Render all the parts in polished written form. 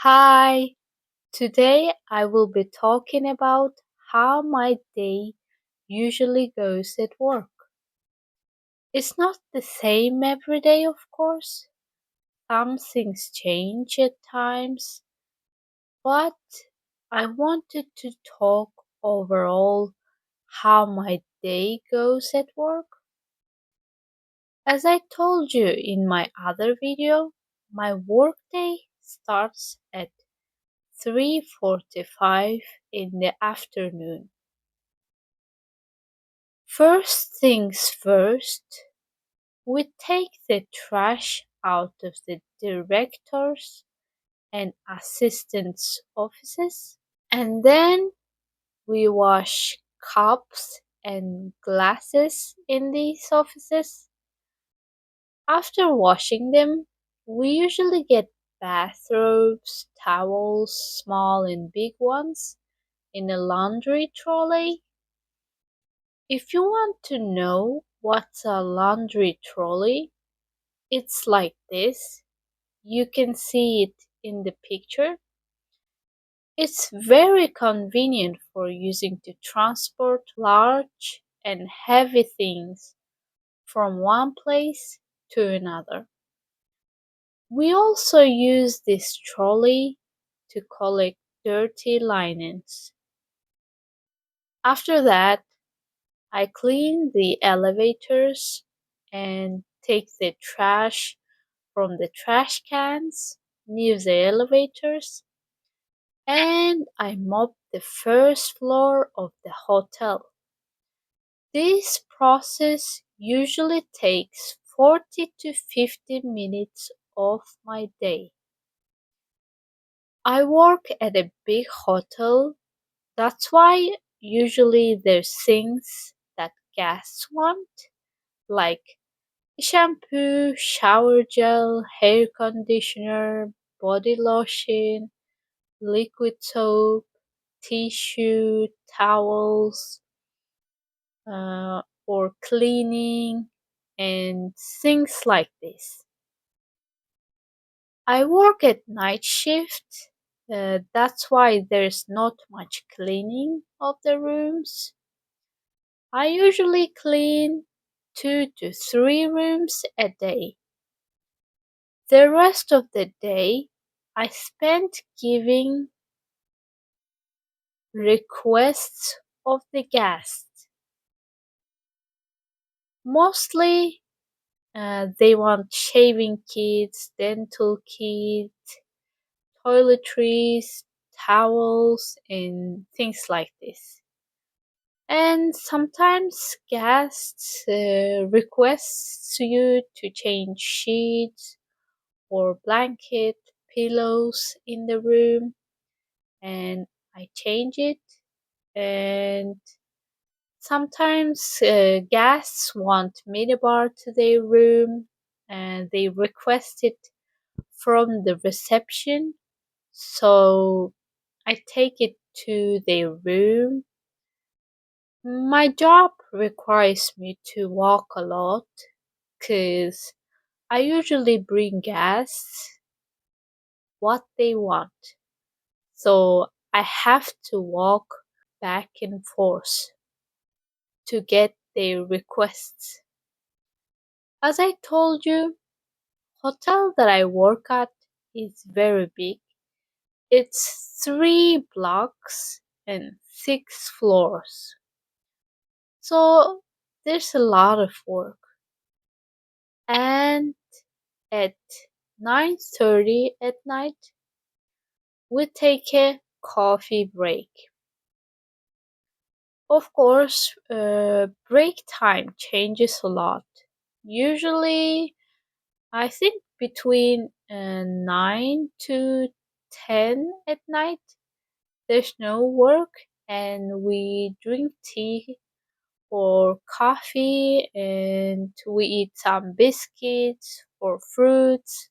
Hi, today I will be talking about how my day usually goes at work. It's not the same every day, of course. Some things change at times, but I wanted to talk overall how my day goes at work. As I told you in my other video, my workday starts at 3:45 in the afternoon. First things first, we take the trash out of the directors' and assistants' offices, and then we wash cups and glasses in these offices. After washing them, we usually get bathrobes, towels, small and big ones, in a laundry trolley. If you want to know what's a laundry trolley, it's like this. You can see it in the picture. It's very convenient for using to transport large and heavy things from one place to another. We also use this trolley to collect dirty linens. After that, I clean the elevators and take the trash from the trash cans near the elevators, and I mop the first floor of the hotel. This process usually takes 40 to 50 minutes of my day. I work at a big hotel, that's why usually there's things that guests want, like shampoo, shower gel, hair conditioner, body lotion, liquid soap, tissue, towels, for cleaning, and things like this. I work at night shift, that's why there's not much cleaning of the rooms. I usually clean 2 to 3 rooms a day. The rest of the day I spent giving requests of the guests. Mostly they want shaving kits, dental kits, toiletries, towels, and things like this. And sometimes guests requests you to change sheets or blanket, pillows in the room, and I change it. And sometimes guests want minibar to their room, and they request it from the reception, so I take it to their room. My job requires me to walk a lot because I usually bring guests what they want. So I have to walk back and forth to get their requests. As I told you, hotel that I work at is very big. It's 3 blocks and 6 floors. So there's a lot of work. And at 9:30 at night, we take a coffee break. Of course, break time changes a lot. Usually, I think between 9 to 10 at night, there's no work and we drink tea or coffee and we eat some biscuits or fruits.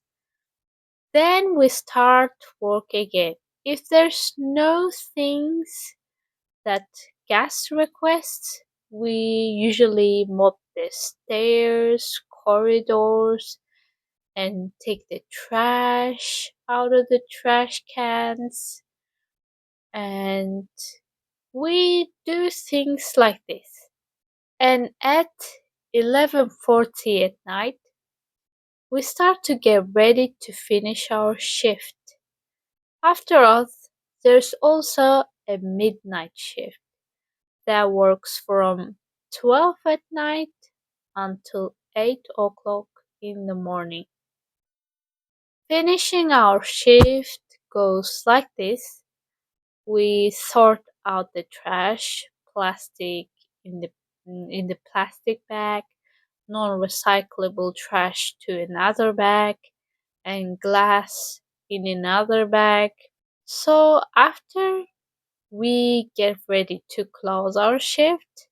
Then we start work again. If there's no things that guest requests, we usually mop the stairs, corridors, and take the trash out of the trash cans, and we do things like this. And at 11:40 at night, we start to get ready to finish our shift. After us, there's also a midnight shift that works from 12 at night until 8 o'clock in the morning. Finishing our shift goes like this. We sort out the trash, plastic in the plastic bag, non-recyclable trash to another bag, and glass in another bag. So after we get ready to close our shift,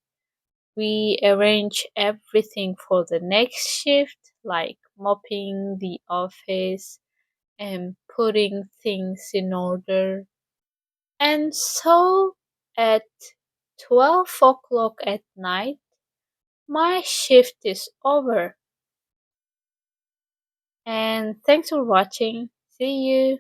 we arrange everything for the next shift, like mopping the office and putting things in order. And so at 12 o'clock at night, my shift is over. And thanks for watching. See you.